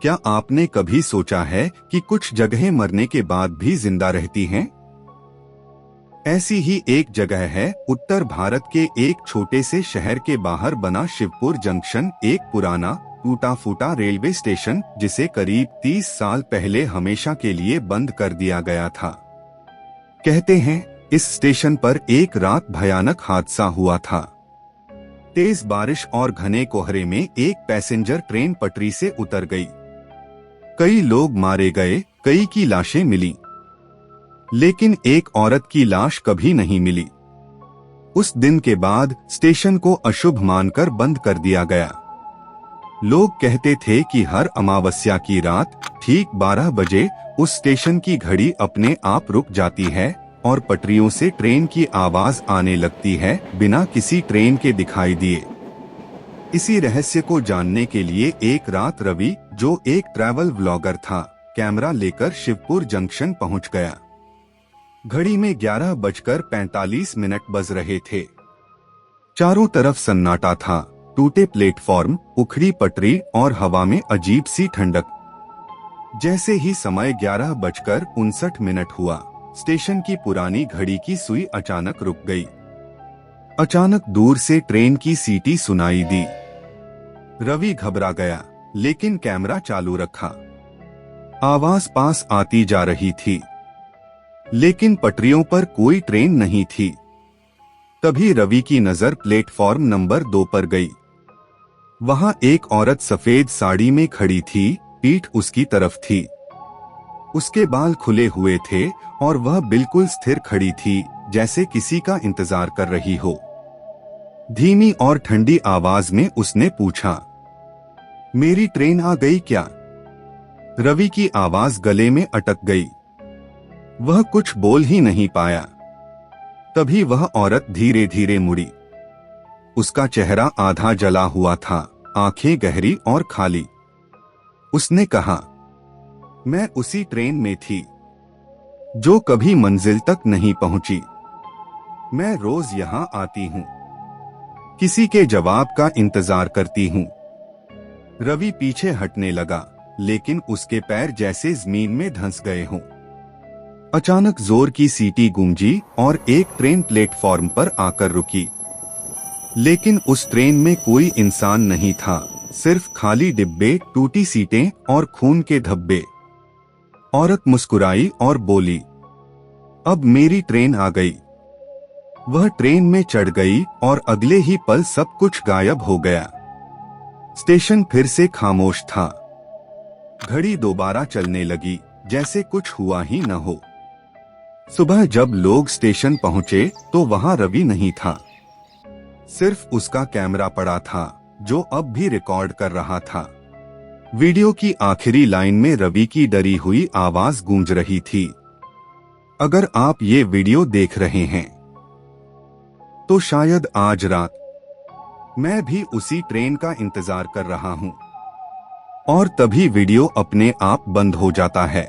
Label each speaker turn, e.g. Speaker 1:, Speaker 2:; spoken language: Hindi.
Speaker 1: क्या आपने कभी सोचा है कि कुछ जगहें मरने के बाद भी जिंदा रहती हैं? ऐसी ही एक जगह है उत्तर भारत के एक छोटे से शहर के बाहर बना शिवपुर जंक्शन, एक पुराना टूटा फूटा रेलवे स्टेशन जिसे करीब 30 साल पहले हमेशा के लिए बंद कर दिया गया था। कहते हैं इस स्टेशन पर एक रात भयानक हादसा हुआ था। तेज बारिश और घने कोहरे में एक पैसेंजर ट्रेन पटरी से उतर गई। कई लोग मारे गए, कई की लाशें मिली, लेकिन एक औरत की लाश कभी नहीं मिली। उस दिन के बाद स्टेशन को अशुभ मानकर बंद कर दिया गया। लोग कहते थे कि हर अमावस्या की रात ठीक 12 बजे उस स्टेशन की घड़ी अपने आप रुक जाती है और पटरियों से ट्रेन की आवाज आने लगती है बिना किसी ट्रेन के दिखाई दिए। इसी रहस्य को जानने के लिए एक रात रवि, जो एक ट्रैवल व्लॉगर था, कैमरा लेकर शिवपुर जंक्शन पहुंच गया। घड़ी में 11:45 बज रहे थे। चारों तरफ सन्नाटा था, टूटे प्लेटफॉर्म, उखड़ी पटरी और हवा में अजीब सी ठंडक। जैसे ही समय 11:59 हुआ, स्टेशन की पुरानी घड़ी की सुई अचानक रुक गई। अचानक दूर से ट्रेन की सीटी सुनाई दी। रवि घबरा गया, लेकिन कैमरा चालू रखा। आवाज पास आती जा रही थी, लेकिन पटरियों पर कोई ट्रेन नहीं थी। तभी रवि की नजर प्लेटफॉर्म नंबर 2 पर गई। वहां एक औरत सफेद साड़ी में खड़ी थी, पीठ उसकी तरफ थी। उसके बाल खुले हुए थे और वह बिल्कुल स्थिर खड़ी थी, जैसे किसी का इंतजार कर रही हो। धीमी और ठंडी आवाज में उसने पूछा, मेरी ट्रेन आ गई क्या? रवि की आवाज गले में अटक गई। वह कुछ बोल ही नहीं पाया। तभी वह औरत धीरे धीरे मुड़ी। उसका चेहरा आधा जला हुआ था, आंखें गहरी और खाली। उसने कहा, मैं उसी ट्रेन में थी जो कभी मंजिल तक नहीं पहुंची। मैं रोज यहां आती हूं, किसी के जवाब का इंतजार करती हूं। रवि पीछे हटने लगा, लेकिन उसके पैर जैसे जमीन में धंस गए हों। अचानक जोर की सीटी गूंजी और एक ट्रेन प्लेटफॉर्म पर आकर रुकी। लेकिन उस ट्रेन में कोई इंसान नहीं था, सिर्फ खाली डिब्बे, टूटी सीटें और खून के धब्बे। औरत मुस्कुराई और बोली, अब मेरी ट्रेन आ गई। वह ट्रेन में चढ़ गई और अगले ही पल सब कुछ गायब हो गया। स्टेशन फिर से खामोश था। घड़ी दोबारा चलने लगी, जैसे कुछ हुआ ही न हो। सुबह जब लोग स्टेशन पहुंचे तो वहां रवि नहीं था। सिर्फ उसका कैमरा पड़ा था, जो अब भी रिकॉर्ड कर रहा था। वीडियो की आखिरी लाइन में रवि की डरी हुई आवाज गूंज रही थी, अगर आप ये वीडियो देख रहे हैं तो शायद आज रात मैं भी उसी ट्रेन का इंतजार कर रहा हूं। और तभी वीडियो अपने आप बंद हो जाता है।